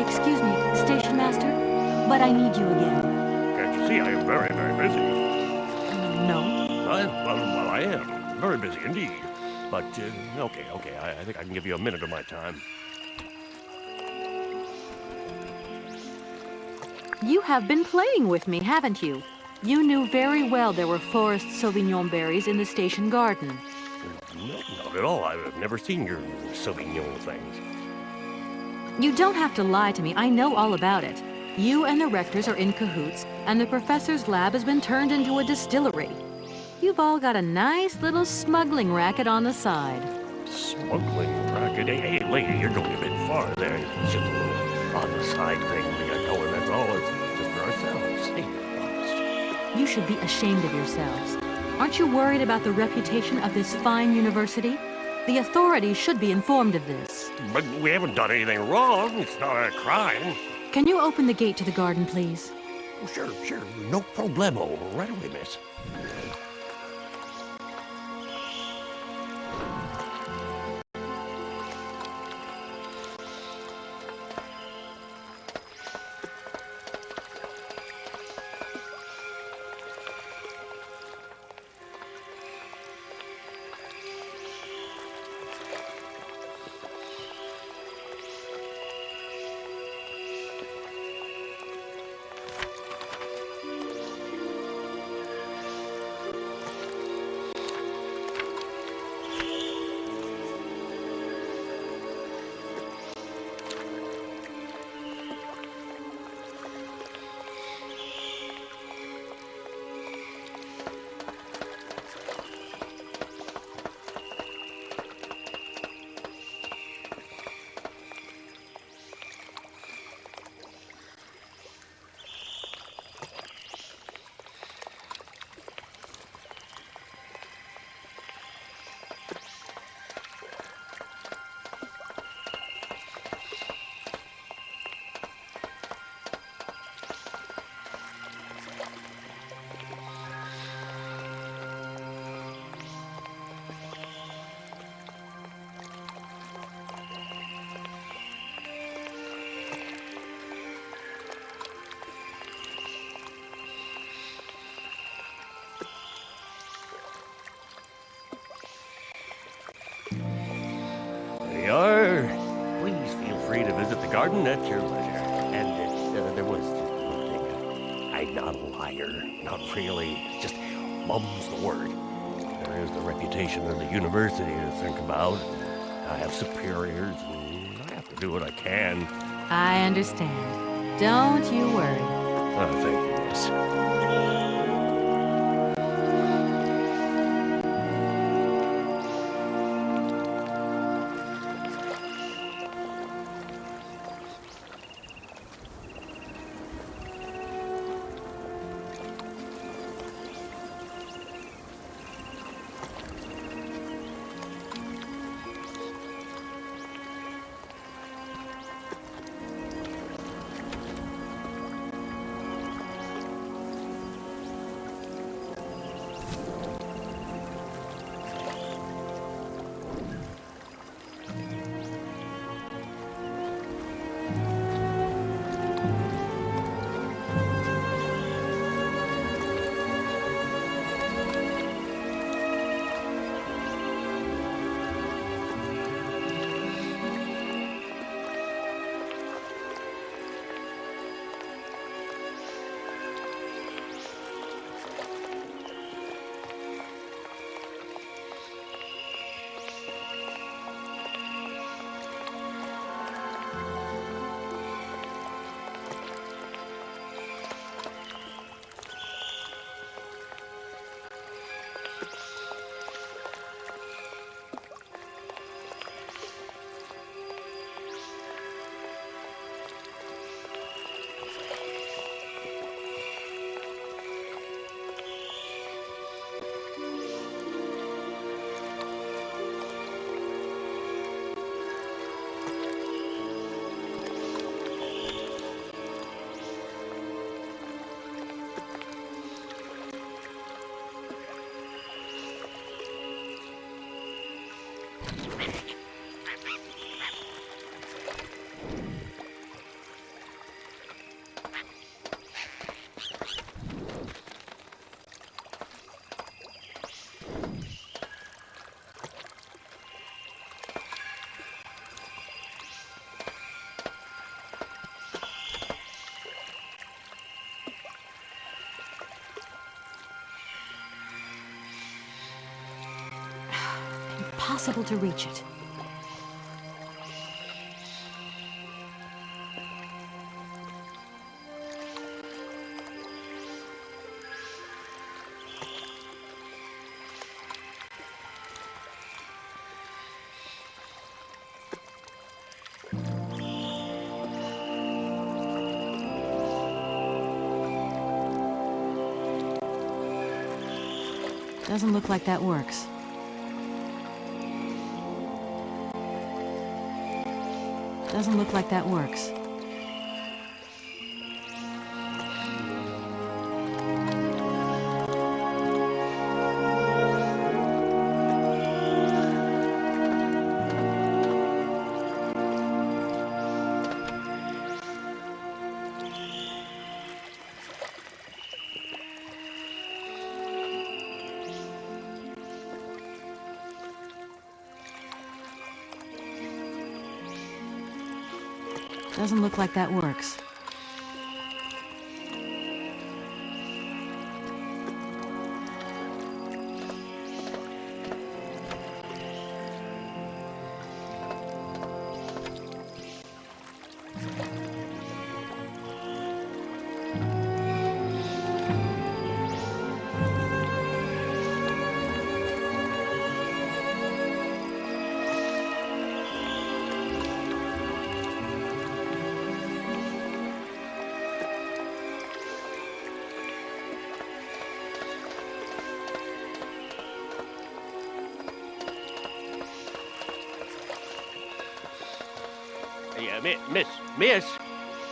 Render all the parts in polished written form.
Excuse me, Station Master, but I need you again. Can't you see I am very, very busy? No. Well, I am. Very busy indeed. But, okay, I think I can give you a minute of my time. You have been playing with me, haven't you? You knew very well there were forest Sauvignon berries in the station garden. No, not at all. I've never seen your Sauvignon things. You don't have to lie to me. I know all about it. You and the rectors are in cahoots, and the professor's lab has been turned into a distillery. You've all got a nice little smuggling racket on the side. Smuggling racket? Hey, lady, you're going a bit far there. It's just a little on-the-side thing we got going, that's all. It's just for ourselves. Hey, honest. You should be ashamed of yourselves. Aren't you worried about the reputation of this fine university? The authorities should be informed of this. But we haven't done anything wrong. It's not a crime. Can you open the gate to the garden, please? Oh, sure. No problemo. Right away, miss. Please feel free to visit the garden at your leisure. And there was one thing. I'm not a liar. Not really. Just mum's the word. There is the reputation of the university to think about. I have superiors, and I have to do what I can. I understand. Don't you worry. Oh, thank you, miss. impossible to reach it. Doesn't look like that works. Doesn't look like that works. Doesn't look like that works. Miss,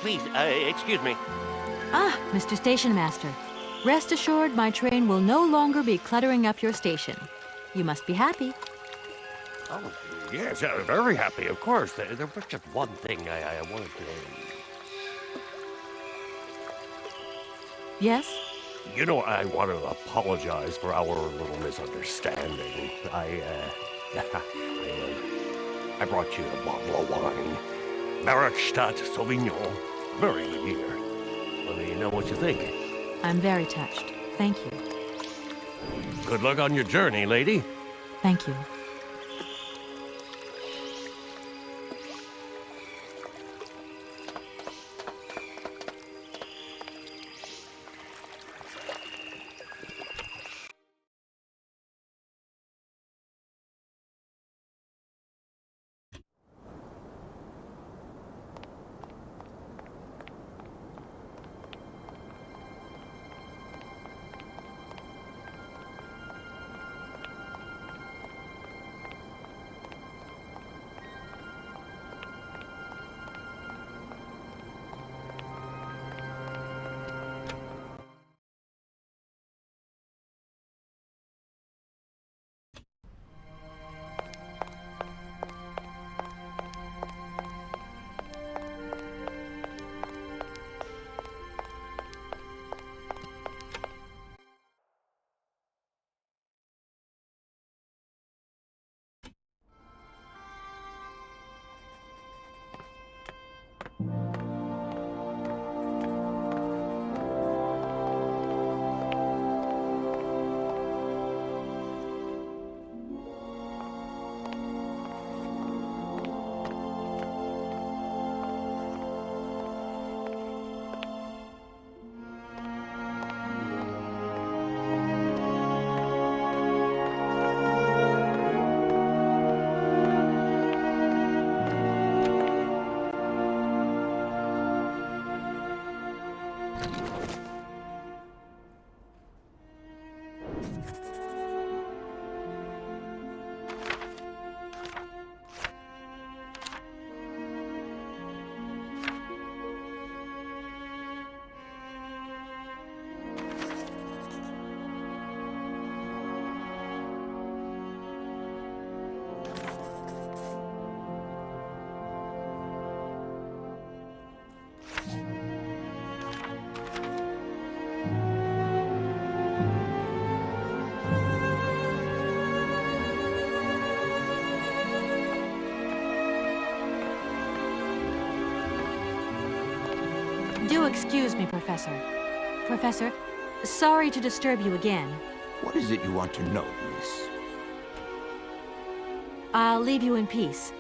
please, excuse me. Ah, Mr. Station Master. Rest assured my train will no longer be cluttering up your station. You must be happy. Oh, yes, very happy, of course. There was just one thing I wanted to... Yes? You know, I want to apologize for our little misunderstanding. I brought you a bottle of wine. Markstadt Sauvignon. Very good year. Let me know what you think. I'm very touched. Thank you. Good luck on your journey, lady. Thank you. Do excuse me, Professor. Professor, sorry to disturb you again. What is it you want to know, miss? I'll leave you in peace.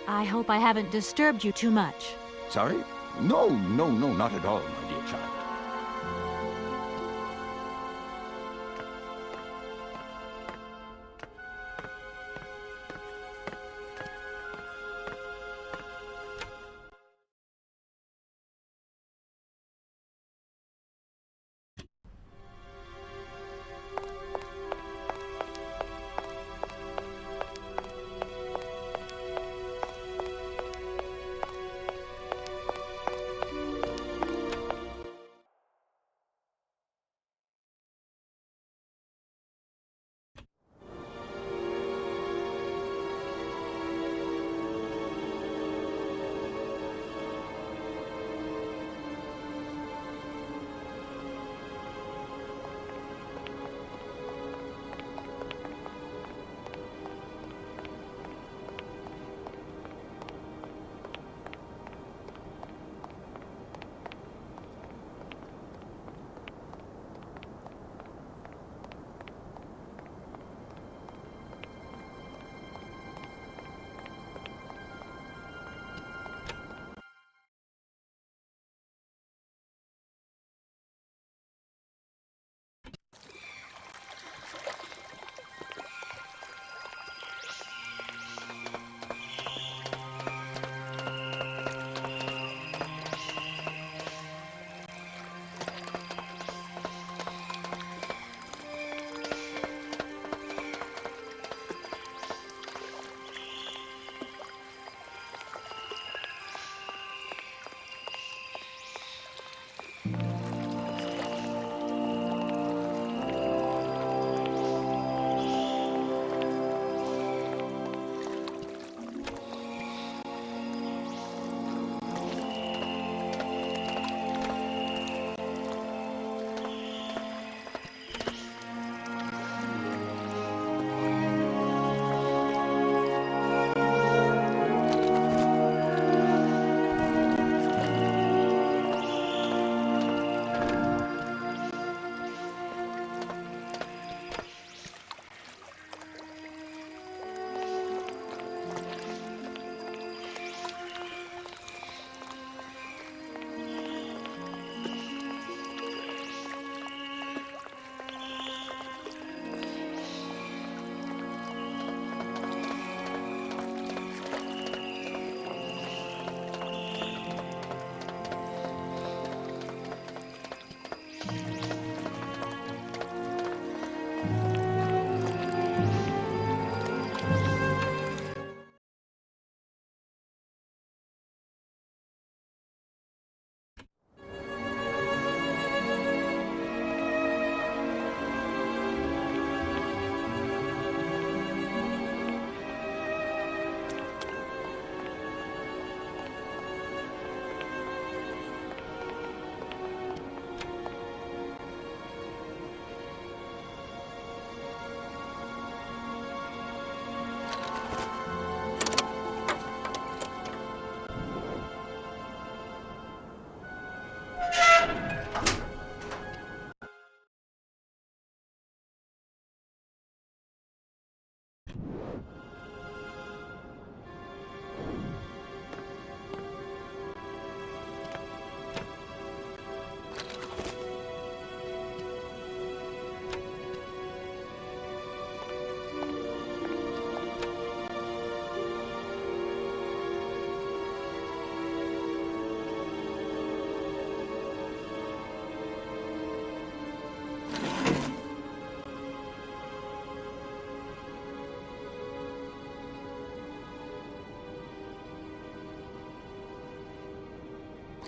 I hope I haven't disturbed you too much. Sorry? No, not at all, my dear child.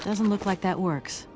Doesn't look like that works.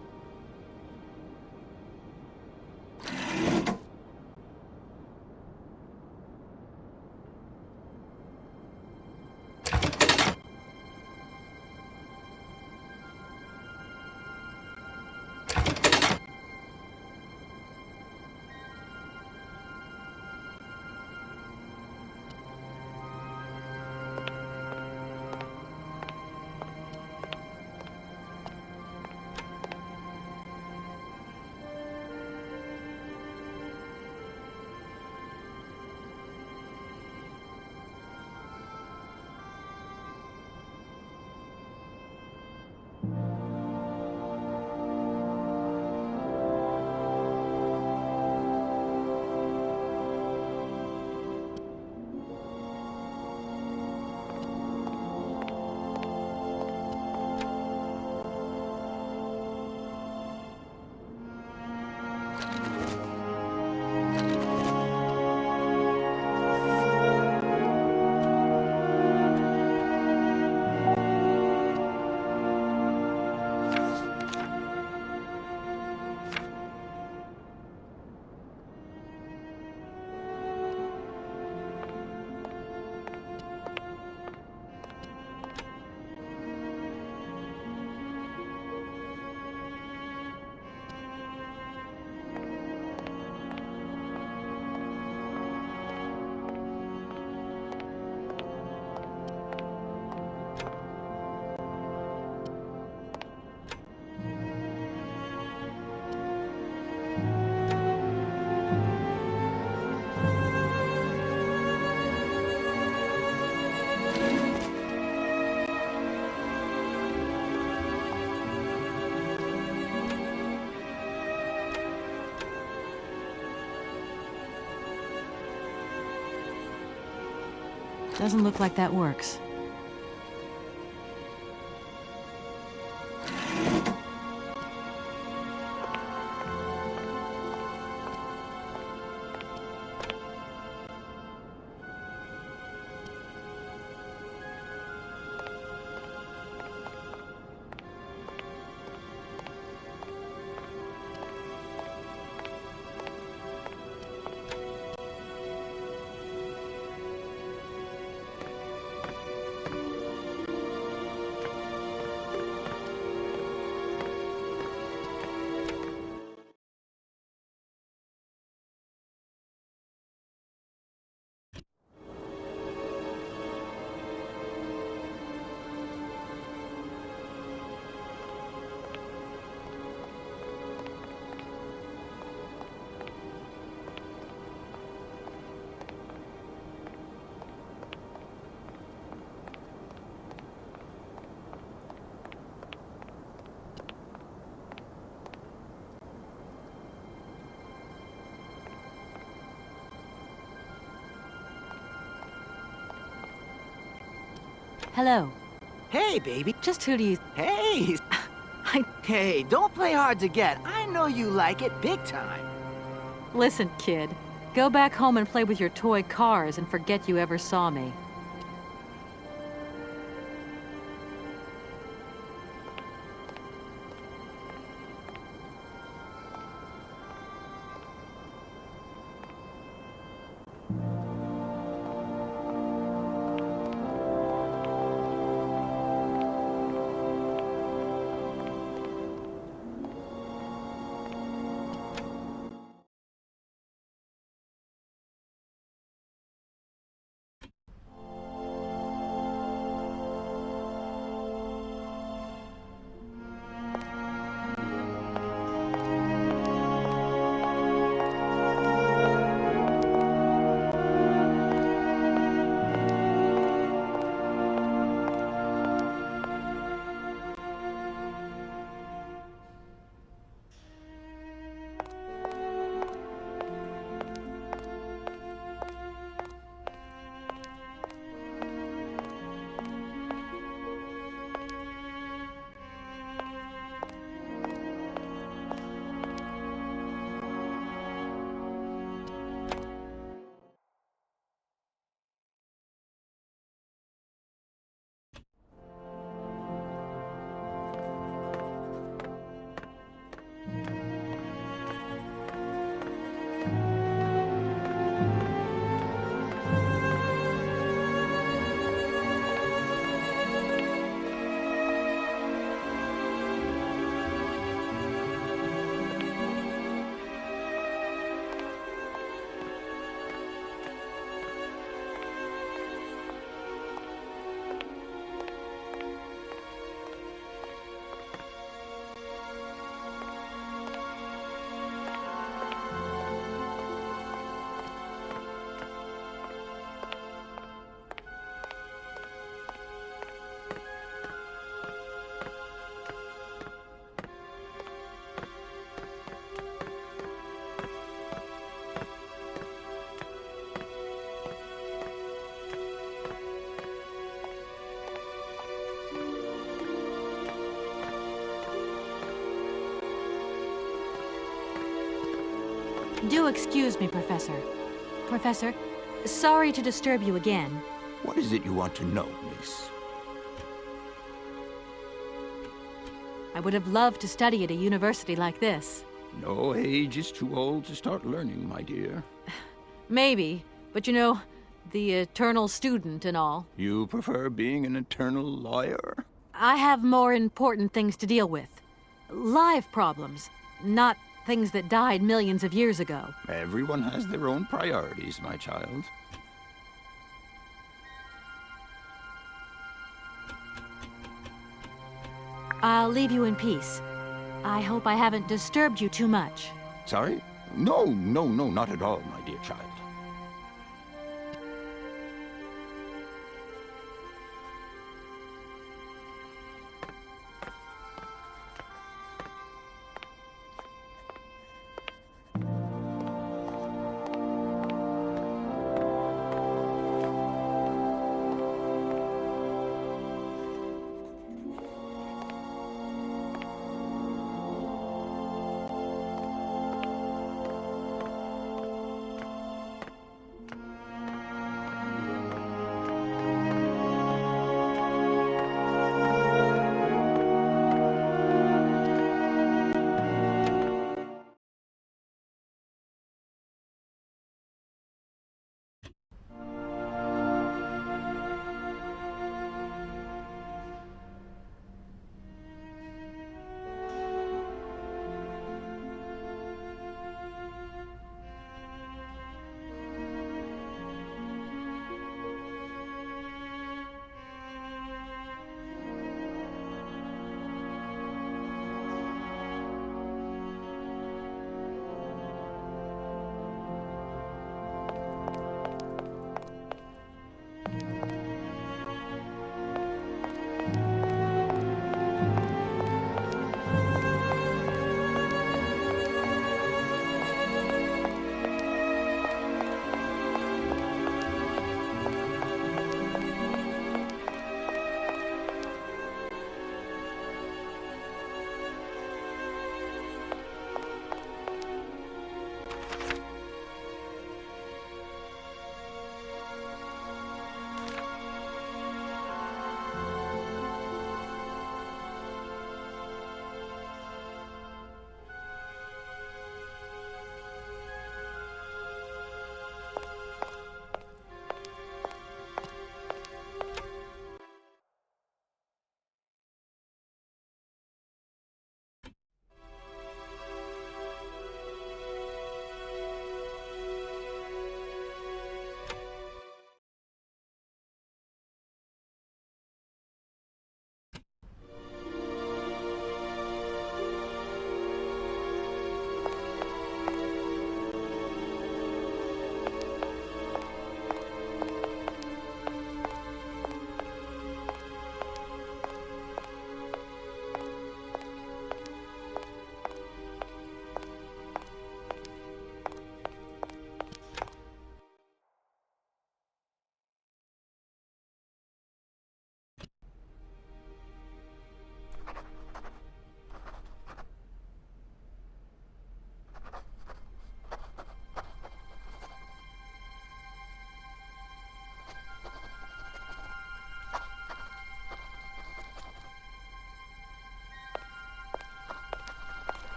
Doesn't look like that works. Hello. Hey, baby. Just who do you... Hey! Hey, don't play hard to get. I know you like it big time. Listen, kid. Go back home and play with your toy cars and forget you ever saw me. Do excuse me, Professor. Professor, sorry to disturb you again. What is it you want to know, miss? I would have loved to study at a university like this. No age is too old to start learning, my dear. Maybe, but you know, the eternal student and all. You prefer being an eternal lawyer? I have more important things to deal with. Live problems, not things that died millions of years ago. Everyone has their own priorities, my child. I'll leave you in peace. I hope I haven't disturbed you too much. Sorry? No, not at all, my dear child.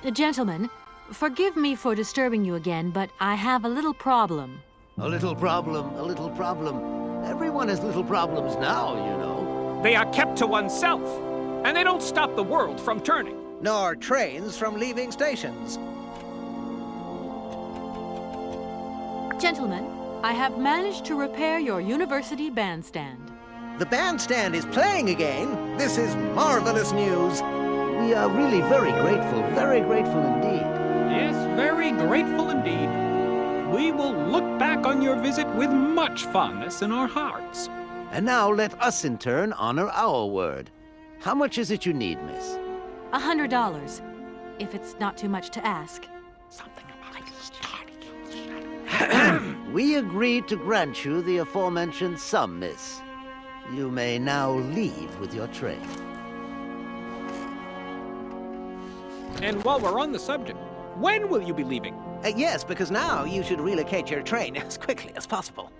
Gentlemen, forgive me for disturbing you again, but I have a little problem. A little problem, a little problem. Everyone has little problems now, you know. They are kept to oneself, and they don't stop the world from turning. Nor trains from leaving stations. Gentlemen, I have managed to repair your university bandstand. The bandstand is playing again. This is marvelous news. We are really very grateful indeed. Yes, very grateful indeed. We will look back on your visit with much fondness in our hearts. And now let us in turn honor our word. How much is it you need, miss? $100, if it's not too much to ask. We agreed to grant you the aforementioned sum, miss. You may now leave with your train. And while we're on the subject, when will you be leaving? Yes, because now you should relocate your train as quickly as possible.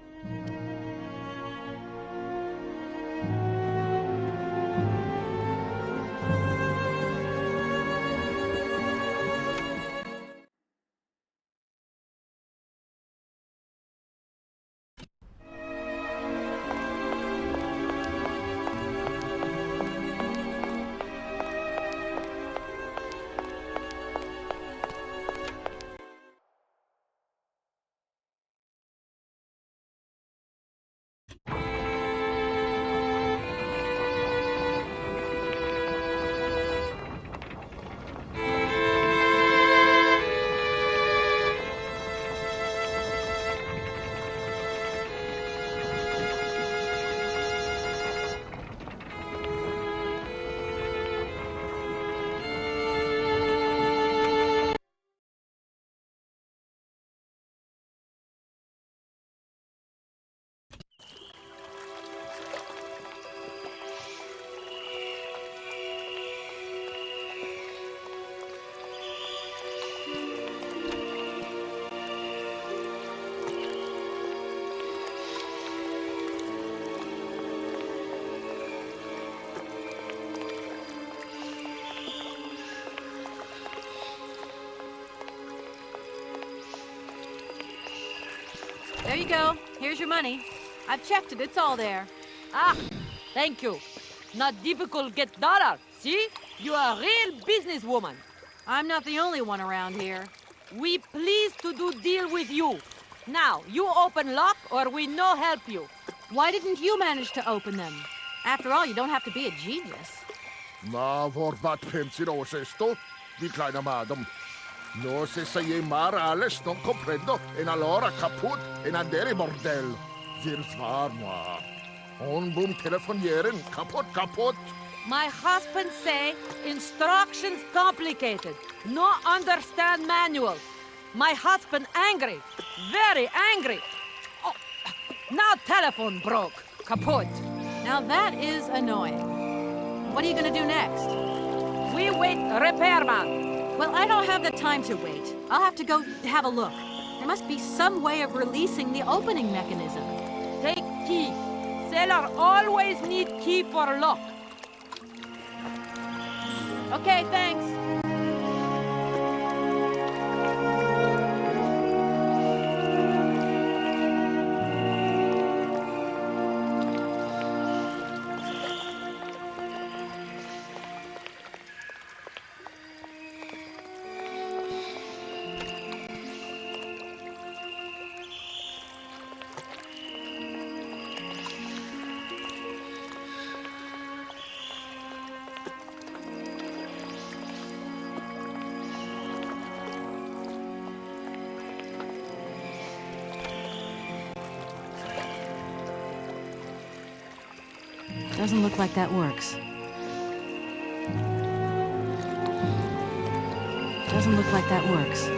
There you go. Here's your money. I've checked it. It's all there. Ah, thank you. Not difficult get dollar. See? You are a real businesswoman. I'm not the only one around here. We pleased to do deal with you. Now, you open lock or we no help you. Why didn't you manage to open them? After all, you don't have to be a genius. Ma vorbat pensiero esto, di kleiner madam. No se sei Morales non comprendo, en allora caput en andere bordel. Wir zwar moi. On boom telefonieren, kaput. My husband say instructions complicated. No understand manual. My husband angry. Very angry. Oh, now telephone broke. Kaput. Now that is annoying. What are you gonna do next? We wait repairman. Well, I don't have the time to wait. I'll have to go have a look. There must be some way of releasing the opening mechanism. Take key. Sailor always need key for lock. Okay, thanks. Doesn't look like that works. Doesn't look like that works.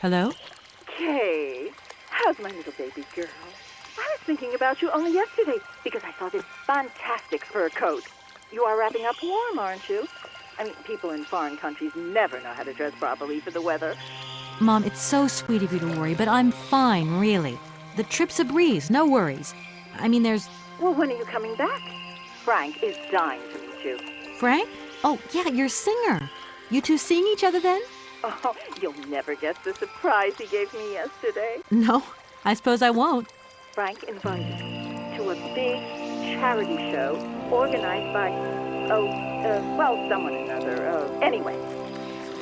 Hello? Kay, how's my little baby girl? I was thinking about you only yesterday because I saw this fantastic fur coat. You are wrapping up warm, aren't you? I mean, people in foreign countries never know how to dress properly for the weather. Mom, it's so sweet of you to worry, but I'm fine, really. The trip's a breeze, no worries. I mean, there's... Well, when are you coming back? Frank is dying to meet you. Frank? Oh, yeah, your singer. You two seeing each other then? Oh, you'll never guess the surprise he gave me yesterday. No, I suppose I won't. Frank invited me to a big charity show organized by, someone or another. Anyway,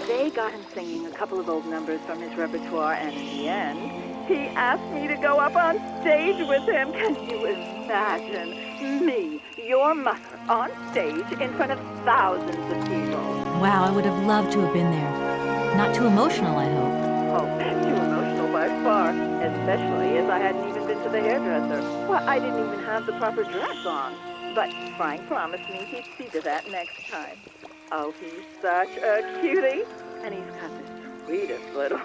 they got him singing a couple of old numbers from his repertoire, and in the end, he asked me to go up on stage with him. Can you imagine me, your mother, on stage in front of thousands of people? Wow, I would have loved to have been there. Not too emotional, I hope. Oh, too emotional by far, especially as I hadn't even been to the hairdresser. Well, I didn't even have the proper dress on. But Frank promised me he'd see to that next time. Oh, he's such a cutie, and he's got the sweetest little...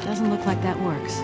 Doesn't look like that works.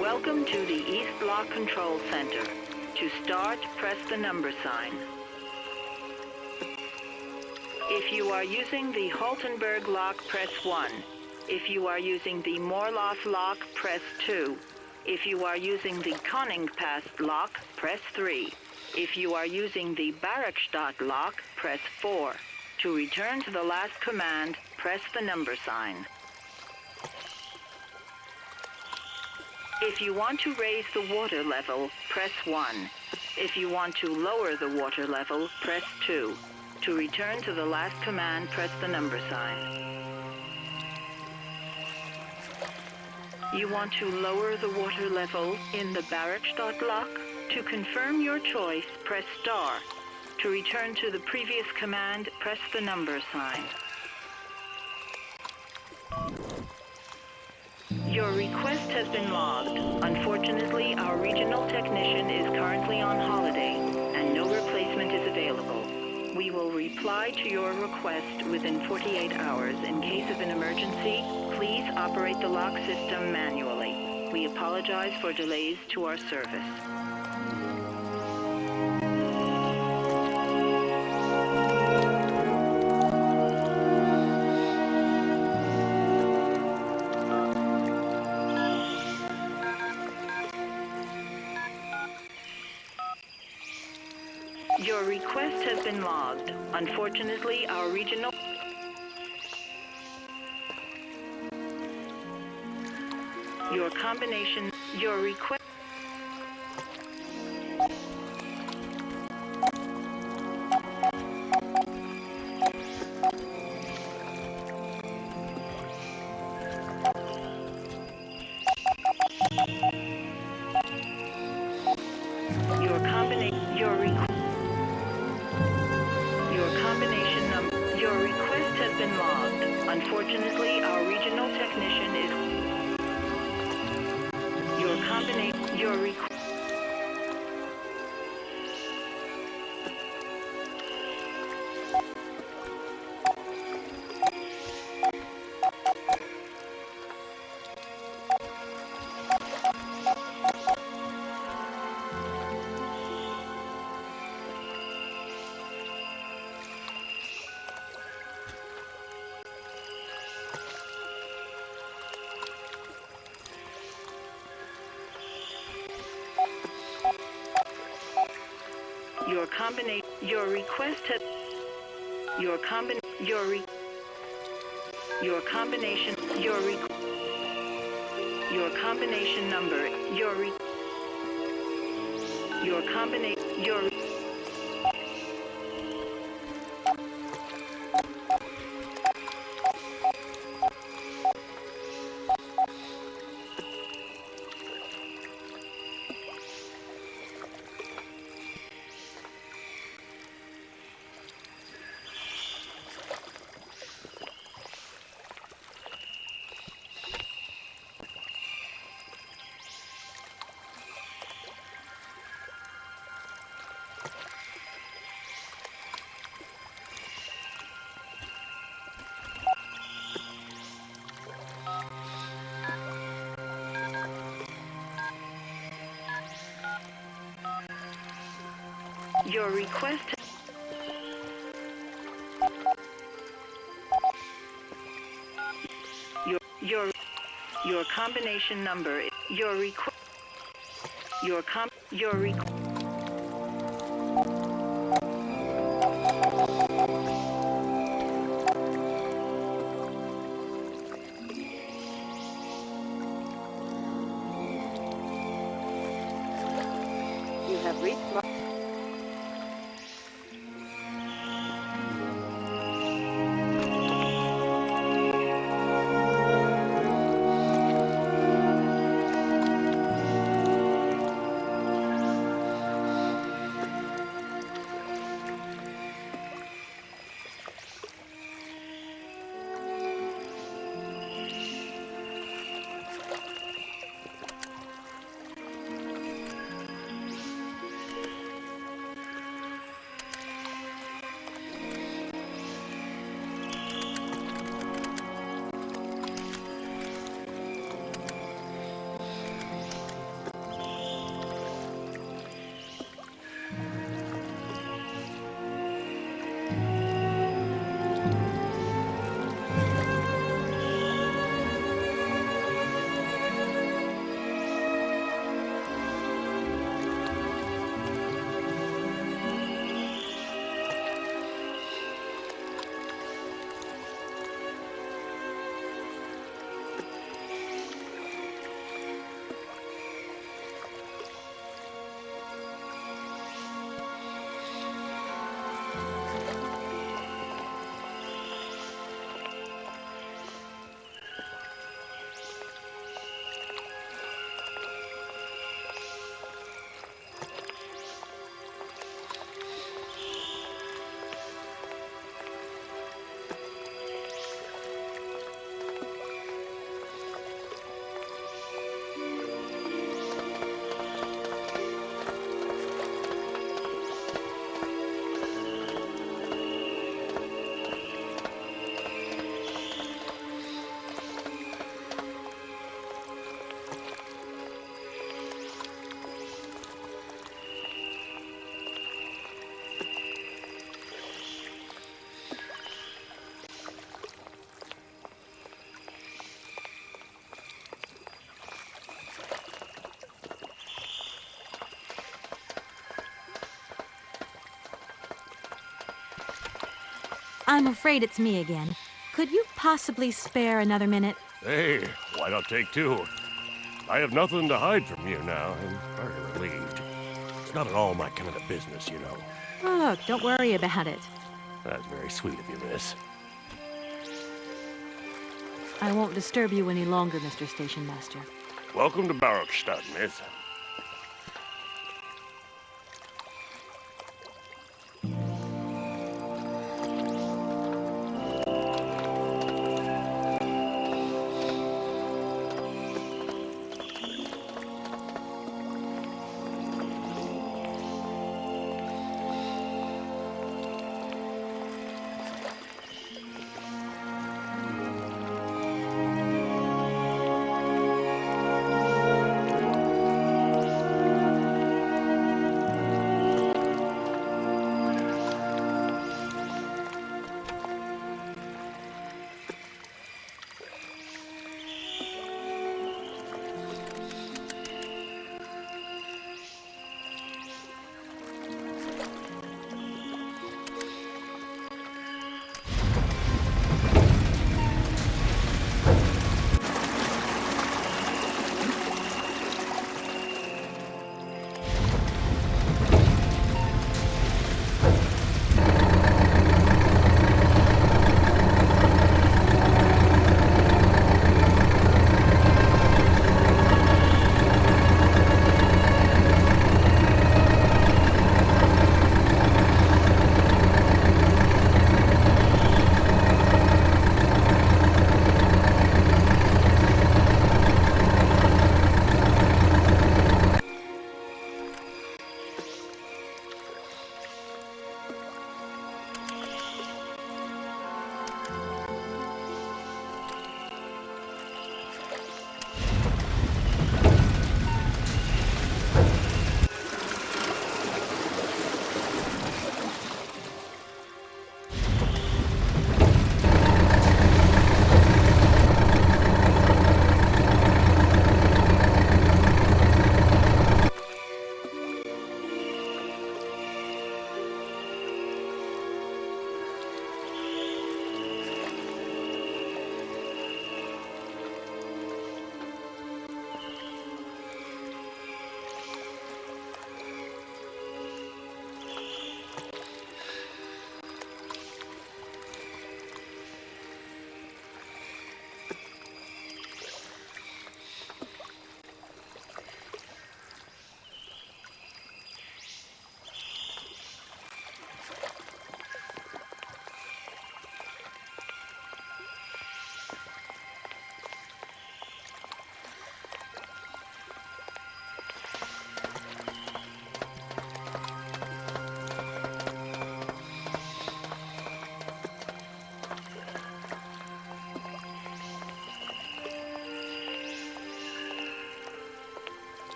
Welcome to the East Block Control Center. To start, press the number sign. If you are using the Haltenberg lock, press 1. If you are using the Morloff lock, press 2. If you are using the Koningpass lock, press 3. If you are using the Barakstadt lock, press 4. To return to the last command, press the number sign. If you want to raise the water level, press 1. If you want to lower the water level, press 2. To return to the last command, press the number sign. You want to lower the water level in the Barakstadt lock? To confirm your choice, press star. To return to the previous command, press the number sign. Your request has been logged. Unfortunately, our regional technician is currently on holiday, and no replacement is available. We will reply to your request within 48 hours. In case of an emergency, please operate the lock system manually. We apologize for delays to our service. Your request has been logged. Unfortunately, our regional... Your combination... Your request... Your combination... Your request... Your request has been logged. Unfortunately, our regional technician is... Your combination... Your request... Your combination. Your request has. Your combin. Your combination. Your combination number. Your combination. Your request. Your combination number. Your request. Your request. You have reached. I'm afraid it's me again. Could you possibly spare another minute? Hey, why not take two? I have nothing to hide from you now. I'm very relieved. It's not at all my kind of business, you know. Oh, look, don't worry about it. That's very sweet of you, miss. I won't disturb you any longer, Mr. Station Master. Welcome to Barrockstadt, miss.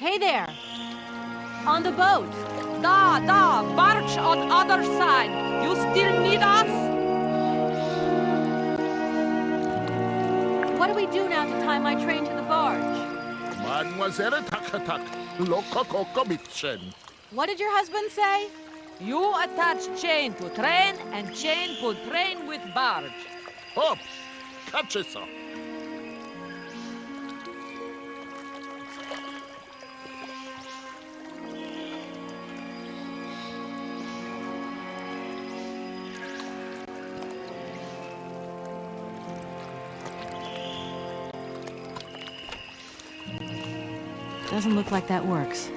Hey there! On the boat! Barge on other side. You still need us? What do we do now to tie my train to the barge? Mademoiselle Takatak, Lokokoko Mitchen. What did your husband say? You attach chain to train and chain put train with barge. Hop, catch it up. Doesn't look like that works.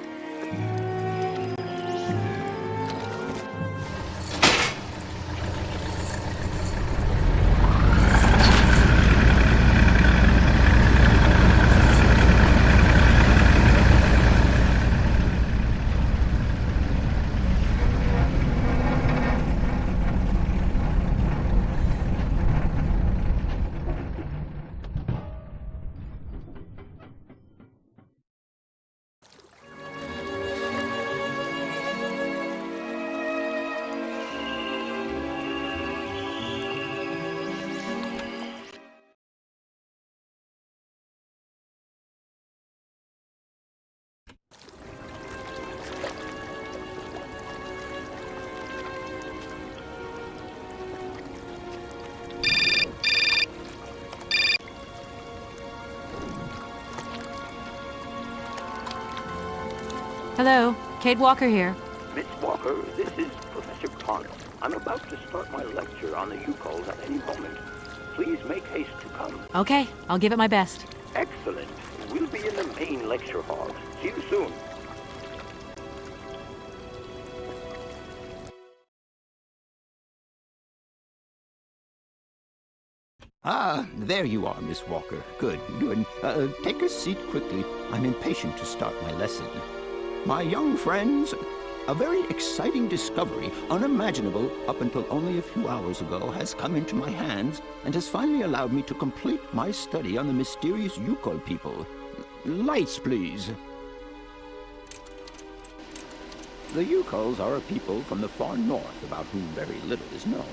Hello, Kate Walker here. Miss Walker, this is Professor Parnell. I'm about to start my lecture on the Yukols at any moment. Please make haste to come. Okay, I'll give it my best. Excellent. We'll be in the main lecture hall. See you soon. Ah, there you are, Miss Walker. Good, good. Take a seat quickly. I'm impatient to start my lesson. My young friends, a very exciting discovery, unimaginable up until only a few hours ago, has come into my hands and has finally allowed me to complete my study on the mysterious Yukol people. Lights, please. The Yukols are a people from the far north about whom very little is known.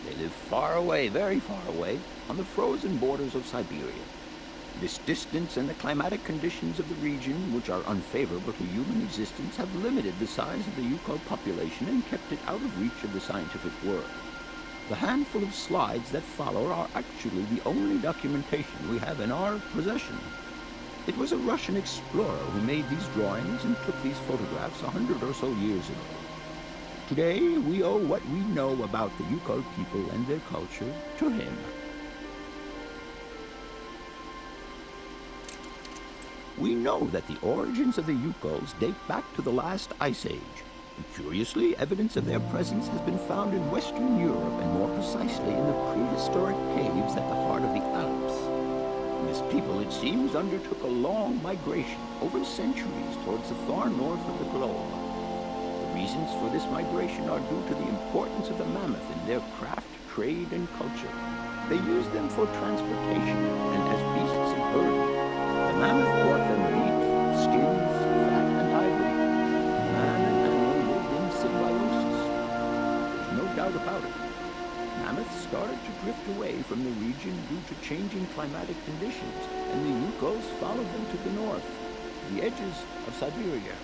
They live far away, very far away, on the frozen borders of Syberia. This distance and the climatic conditions of the region, which are unfavorable to human existence, have limited the size of the Yukol population and kept it out of reach of the scientific world. The handful of slides that follow are actually the only documentation we have in our possession. It was a Russian explorer who made these drawings and took these photographs 100 or so years ago. Today, we owe what we know about the Yukol people and their culture to him. We know that the origins of the Yukols date back to the last Ice Age. And curiously, evidence of their presence has been found in Western Europe, and more precisely in the prehistoric caves at the heart of the Alps. This people, it seems, undertook a long migration over centuries towards the far north of the globe. The reasons for this migration are due to the importance of the mammoth in their craft, trade, and culture. They used them for transportation and as beasts of burden. The mammoth brought them meat, skins, fat, and ivory. Man and animal lived in symbiosis. There's no doubt about it. Mammoths started to drift away from the region due to changing climatic conditions, and the Yukols followed them to the north, to the edges of Syberia.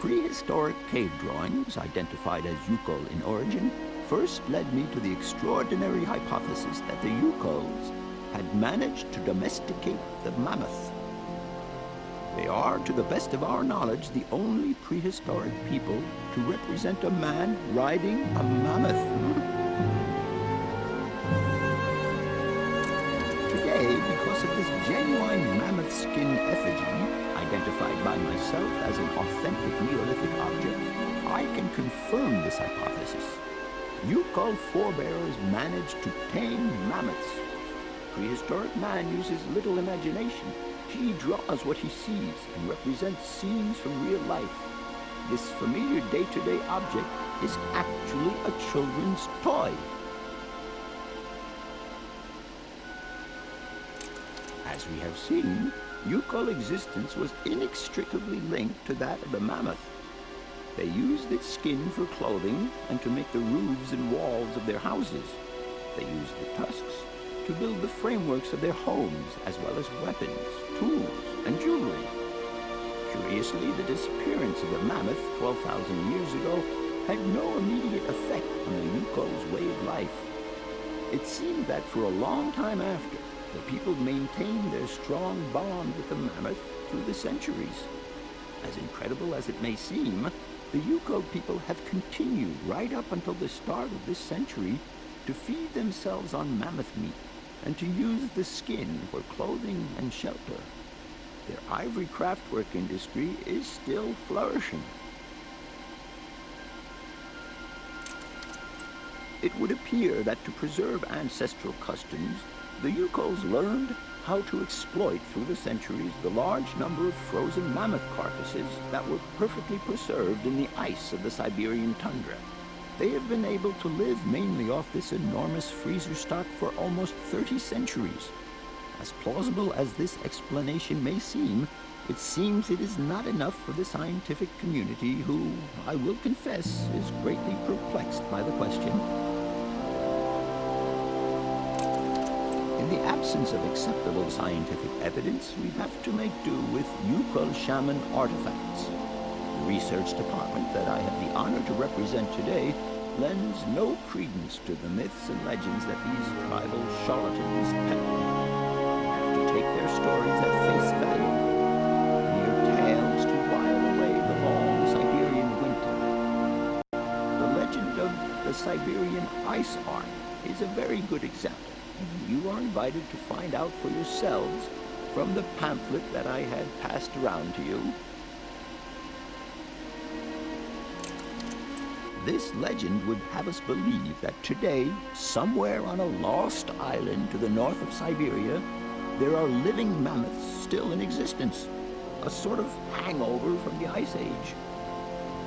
Prehistoric cave drawings, identified as Yukol in origin, first led me to the extraordinary hypothesis that the Yukols had managed to domesticate the mammoth. They are, to the best of our knowledge, the only prehistoric people to represent a man riding a mammoth. Today, because of this genuine mammoth skin effigy, identified by myself as an authentic Neolithic object, I can confirm this hypothesis. Yukol forebears managed to tame mammoths. Prehistoric man uses little imagination. He draws what he sees and represents scenes from real life. This familiar day-to-day object is actually a children's toy. As As we have seen, Yukol existence was inextricably linked to that of the mammoth. They used its skin for clothing and to make the roofs and walls of their houses. They used the tusks to build the frameworks of their homes, as well as weapons, tools, and jewelry. Curiously, the disappearance of the mammoth 12,000 years ago had no immediate effect on the Yukol's way of life. It seemed that for a long time after, the people maintained their strong bond with the mammoth through the centuries. As incredible as it may seem, the Yukol people have continued right up until the start of this century to feed themselves on mammoth meat and to use the skin for clothing and shelter. Their ivory craftwork industry is still flourishing. It would appear that to preserve ancestral customs, the Yukols learned how to exploit through the centuries the large number of frozen mammoth carcasses that were perfectly preserved in the ice of the Siberian tundra. They have been able to live mainly off this enormous freezer stock for almost 30 centuries. As plausible as this explanation may seem, it seems it is not enough for the scientific community who, I will confess, is greatly perplexed by the question. In the absence of acceptable scientific evidence, we have to make do with Yukol shaman artifacts. The research department that I have the honor to represent today lends no credence to the myths and legends that these tribal charlatans peddle. We have to take their stories at face value, mere tales to while away the long Siberian winter. The legend of the Siberian ice ark is a very good example, and you are invited to find out for yourselves from the pamphlet that I had passed around to you. This legend would have us believe that today, somewhere on a lost island to the north of Syberia, there are living mammoths still in existence, a sort of hangover from the Ice Age.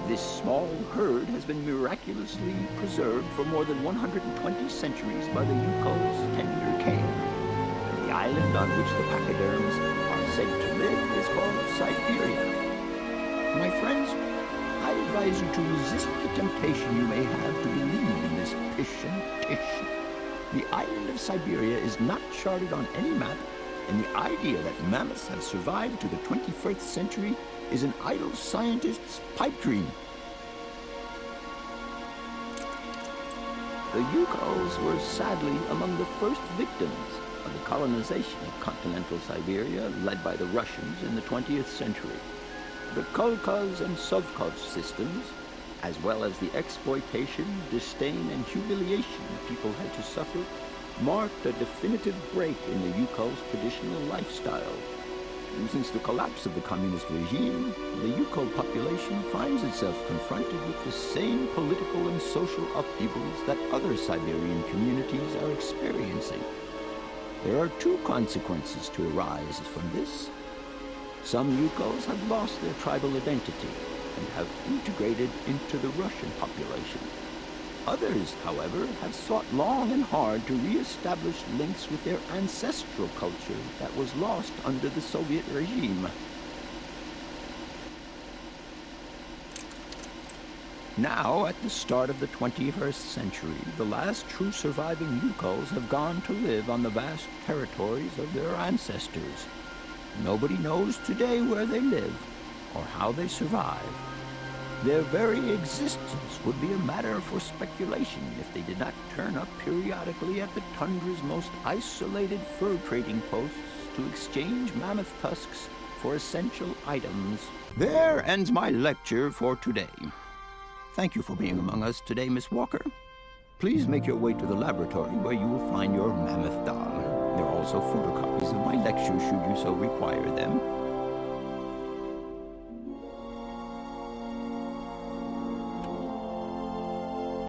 This small herd has been miraculously preserved for more than 120 centuries by the Yukol's tender care. And the island on which the pachyderms are said to live is called Syberia. My friends, I advise you to resist the temptation you may have to believe in this pish and tish. The island of Syberia is not charted on any map, and the idea that mammoths have survived to the 21st century is an idle scientist's pipe dream. The Yukols were sadly among the first victims of the colonization of continental Siberia led by the Russians in the 20th century. The kolkhoz and sovkhoz systems, as well as the exploitation, disdain, and humiliation people had to suffer, marked a definitive break in the Yukol's traditional lifestyle. And since the collapse of the communist regime, the Yukol population finds itself confronted with the same political and social upheavals that other Siberian communities are experiencing. There are two consequences to arise from this. Some Yukols have lost their tribal identity and have integrated into the Russian population. Others, however, have sought long and hard to re-establish links with their ancestral culture that was lost under the Soviet regime. Now, at the start of the 21st century, the last true surviving Yukols have gone to live on the vast territories of their ancestors. Nobody knows today where they live or how they survive. Their very existence would be a matter for speculation if they did not turn up periodically at the tundra's most isolated fur trading posts to exchange mammoth tusks for essential items. There ends my lecture for today. Thank you for being among us today, Miss Walker. Please make your way to the laboratory where you will find your mammoth doll. There are also photocopies of my lectures should you so require them.